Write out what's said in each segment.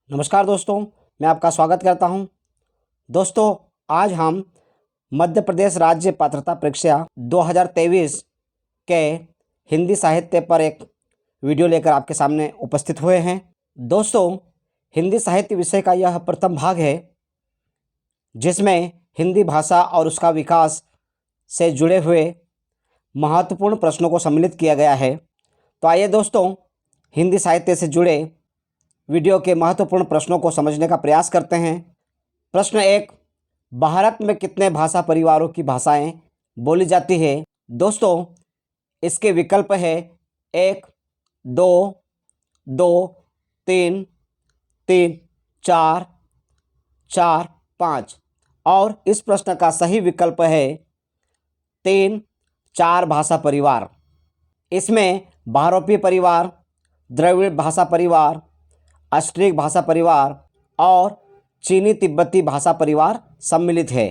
नमस्कार दोस्तों, मैं आपका स्वागत करता हूं। दोस्तों, आज हम मध्य प्रदेश राज्य पात्रता परीक्षा 2023 के हिंदी साहित्य पर एक वीडियो लेकर आपके सामने उपस्थित हुए हैं। दोस्तों, हिंदी साहित्य विषय का यह प्रथम भाग है जिसमें हिंदी भाषा और उसका विकास से जुड़े हुए महत्वपूर्ण प्रश्नों को सम्मिलित किया गया है। तो आइए दोस्तों, हिंदी साहित्य से जुड़े वीडियो के महत्वपूर्ण प्रश्नों को समझने का प्रयास करते हैं। प्रश्न 1, भारत में कितने भाषा परिवारों की भाषाएं बोली जाती है? दोस्तों, इसके विकल्प है 1, 2, 2, 3, 3, 4, 4, 5 और इस प्रश्न का सही विकल्प है 3, 4 भाषा परिवार। इसमें बहुरूपी परिवार, द्रविड़ भाषा परिवार, ऑस्ट्रिक भाषा परिवार और चीनी तिब्बती भाषा परिवार सम्मिलित है।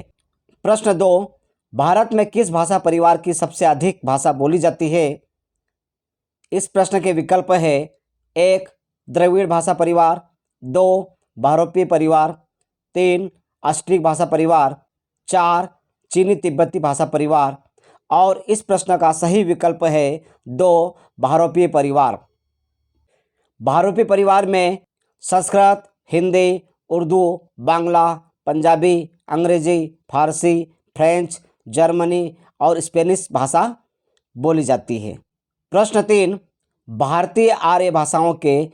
प्रश्न 2, भारत में किस भाषा परिवार की सबसे अधिक भाषा बोली जाती है? इस प्रश्न के विकल्प है 1, द्रविड़ भाषा परिवार, 2, बहुरूपी परिवार, 3, ऑस्ट्रिक भाषा परिवार, 4, चीनी तिब्बती भाषा परिवार और इस प्रश्न का सही विकल्प है 2, बहुरूपी परिवार। बहुरूपी परिवार में संस्कृत, हिंदी, उर्दू, बांग्ला, पंजाबी, अंग्रेजी, फारसी, फ्रेंच, जर्मनी और स्पेनिश भाषा बोली जाती है। प्रश्न 3, भारतीय आर्य भाषाओं के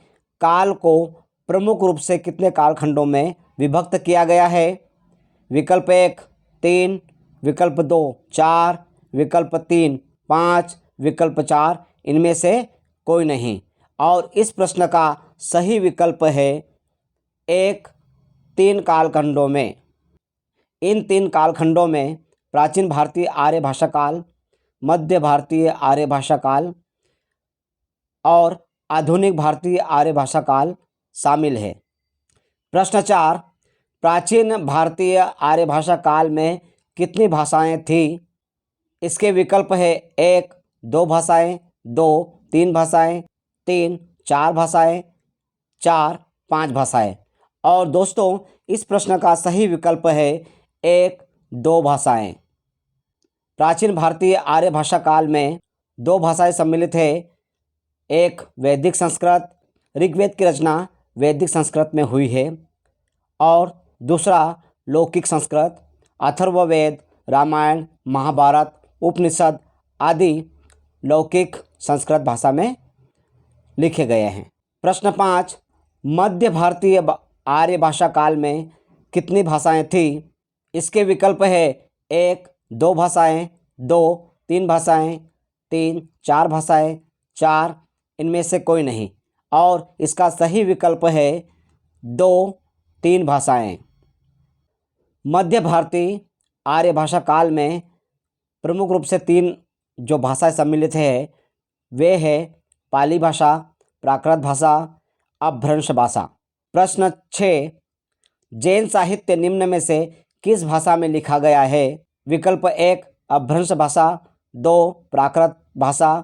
काल को प्रमुख रूप से कितने कालखंडों में विभक्त किया गया है? विकल्प 1, 3, विकल्प 2, 4, विकल्प 3, 5, विकल्प 4 इनमें से कोई नहीं और इस प्रश्न का सही विकल्प है 1, 3 कालखंडों में। इन 3 कालखंडों में प्राचीन भारतीय आर्य भाषा काल, मध्य भारतीय आर्य भाषा काल और आधुनिक भारतीय आर्य भाषा काल शामिल है। प्रश्न 4, प्राचीन भारतीय आर्य भाषा काल में कितनी भाषाएं थीं? इसके विकल्प है 1, 2 भाषाएं, 2, 3 भाषाएं, 3, 4 भाषाएं, 4, 5 भाषाएं और दोस्तों इस प्रश्न का सही विकल्प है 1, 2 भाषाएं। प्राचीन भारतीय आर्य भाषा काल में 2 भाषाएं सम्मिलित है। एक वैदिक संस्कृत, ऋग्वेद की रचना वैदिक संस्कृत में हुई है और दूसरा लौकिक संस्कृत, अथर्ववेद, रामायण, महाभारत, उपनिषद आदि लौकिक संस्कृत भाषा में लिखे गए हैं। प्रश्न 5, मध्य भारतीय आर्य भाषा काल में कितनी भाषाएं थीं? इसके विकल्प है 1, 2 भाषाएं, 2, 3 भाषाएं, 3, 4 भाषाएं, 4 इनमें से कोई नहीं और इसका सही विकल्प है 2, 3 भाषाएं। मध्य भारतीय आर्य भाषा काल में प्रमुख रूप से 3 जो भाषाएं सम्मिलित है वे है पाली भाषा, प्राकृत भाषा, अपभ्रंश भाषा। प्रश्न 6, जैन साहित्य निम्न में से किस भाषा में लिखा गया है? विकल्प 1, अपभ्रंश भाषा, 2, प्राकृत भाषा,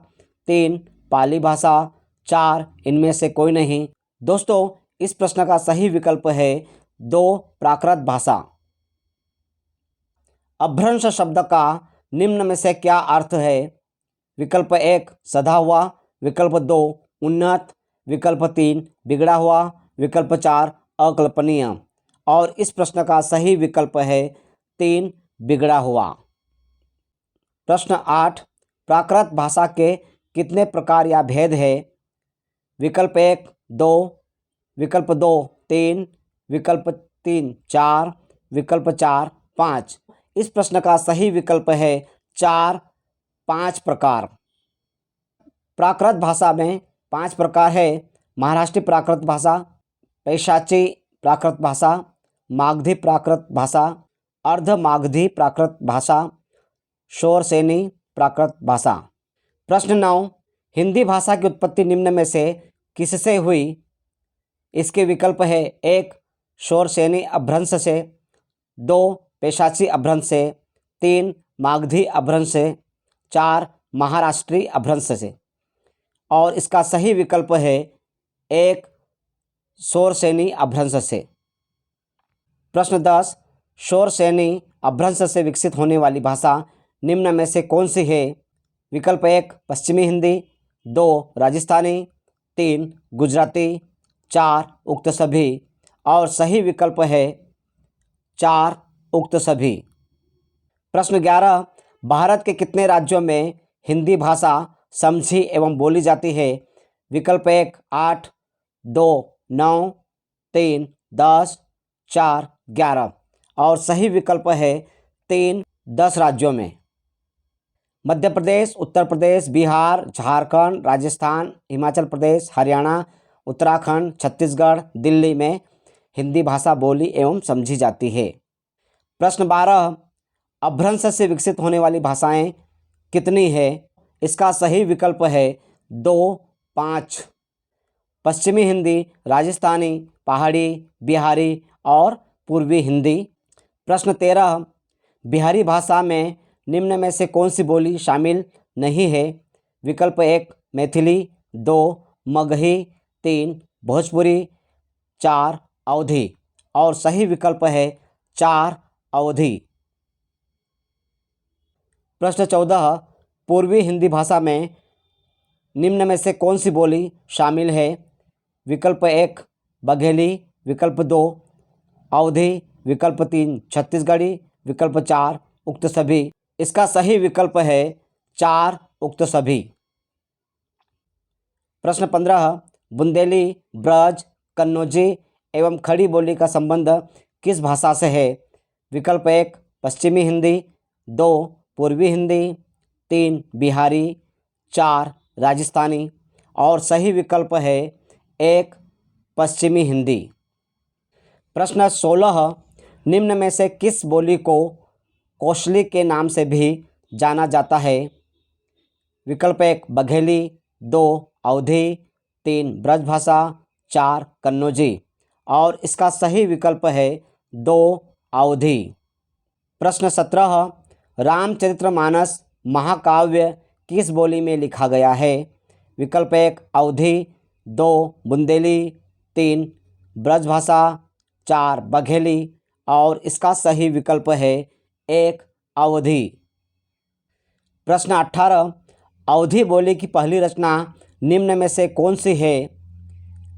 3, पाली भाषा, 4 इनमें से कोई नहीं। दोस्तों इस प्रश्न का सही विकल्प है 2, प्राकृत भाषा। अपभ्रंश शब्द का निम्न में से क्या अर्थ है? विकल्प 1, सधा हुआ, विकल्प 2, उन्नत, विकल्प 3, बिगड़ा हुआ, विकल्प 4, अकल्पनीय और इस प्रश्न का सही विकल्प है 3, बिगड़ा हुआ। प्रश्न 8, प्राकृत भाषा के कितने प्रकार या भेद है? विकल्प 1, 2, विकल्प 2, 3, विकल्प 3, 4, विकल्प 4, 5 इस प्रश्न का सही विकल्प है 4, 5 प्रकार। प्राकृत भाषा में 5 प्रकार है। महाराष्ट्री प्राकृत भाषा, पैशाची प्राकृत भाषा, मागधी प्राकृत भाषा, अर्ध मागधी प्राकृत भाषा, शोरसेनी प्राकृत भाषा। प्रश्न 9, हिंदी भाषा की उत्पत्ति निम्न में से किससे हुई? इसके विकल्प है 1, शोरसेनी अपभ्रंश से, 2, पैशाची अपभ्रंश से, 3, मागधी अपभ्रंश से, 4, महाराष्ट्री अपभ्रंश से और इसका सही विकल्प है 1, शोरसेनी अपभ्रंश से। प्रश्न 10, शोरसेनी अपभ्रंश से विकसित होने वाली भाषा निम्न में से कौन सी है? विकल्प 1 पश्चिमी हिंदी, 2 राजस्थानी, 3 गुजराती, 4 उक्त सभी। और सही विकल्प है 4 उक्त सभी। प्रश्न 11, भारत के कितने राज्यों में हिंदी भाषा समझी एवं बोली जाती है? विकल्प 1 8, 2 9, 3 10, 4 11। और सही विकल्प है 3 10 राज्यों में। मध्य प्रदेश, उत्तर प्रदेश, बिहार, झारखंड, राजस्थान, हिमाचल प्रदेश, हरियाणा, उत्तराखंड, छत्तीसगढ़, दिल्ली में हिंदी भाषा बोली एवं समझी जाती है। प्रश्न 12, अपभ्रंश से विकसित होने वाली भाषाएं कितनी है? इसका सही विकल्प है 2 5। पश्चिमी हिंदी, राजस्थानी, पहाड़ी, बिहारी और पूर्वी हिंदी। प्रश्न 13, बिहारी भाषा में निम्न में से कौन सी बोली शामिल नहीं है? विकल्प 1 मैथिली, 2 मगही, 3 भोजपुरी, 4 अवधी। और सही विकल्प है 4 अवधी। प्रश्न 14, पूर्वी हिंदी भाषा में निम्न में से कौन सी बोली शामिल है? विकल्प 1 बघेली, विकल्प 2 अवधी, विकल्प 3 छत्तीसगढ़ी, विकल्प 4 उक्त सभी। इसका सही विकल्प है 4 उक्त सभी। प्रश्न 15, बुंदेली, ब्रज, कन्नौजी एवं खड़ी बोली का संबंध किस भाषा से है? विकल्प 1 पश्चिमी हिंदी, 2 पूर्वी हिंदी, 3 बिहारी, 4 राजस्थानी। और सही विकल्प है 1 पश्चिमी हिंदी। प्रश्न 16, निम्न में से किस बोली को कोशली के नाम से भी जाना जाता है? विकल्प 1 बघेली, 2 अवधी, 3 ब्रजभाषा, 4 कन्नौजी। और इसका सही विकल्प है 2 अवधी। प्रश्न 17, रामचरितमानस महाकाव्य किस बोली में लिखा गया है? विकल्प 1 अवधी, 2 बुंदेली, 3 ब्रजभाषा, 4 बघेली। और इसका सही विकल्प है 1 अवधी। प्रश्न 18, अवधी बोली की पहली रचना निम्न में से कौन सी है?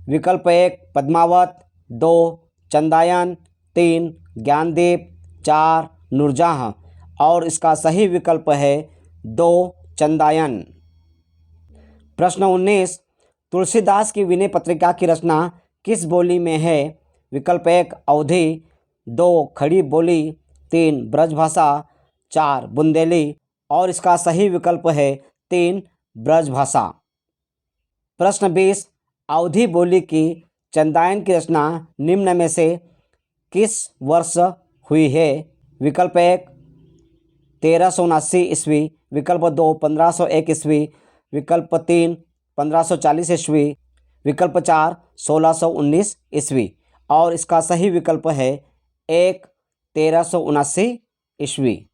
विकल्प 1 पद्मावत, 2 चंदायन, 3 ज्ञानदीप, 4 नूरजहाँ। और इसका सही विकल्प है 2 चंदायन। प्रश्न 19, तुलसीदास की विनय पत्रिका की रचना किस बोली में है? विकल्प 1 अवधी, 2 खड़ी बोली, 3 ब्रजभाषा, 4 बुंदेली। और इसका सही विकल्प है 3 ब्रजभाषा। प्रश्न 20, अवधी बोली की चंदायन की रचना निम्न में से किस वर्ष हुई है? विकल्प 1 1379 ईस्वी, विकल्प 2 1501 ईस्वी, विकल्प 3 1540 ईस्वी, विकल्प 4 1619 ईस्वी। और इसका सही विकल्प है 1 1379 ईस्वी।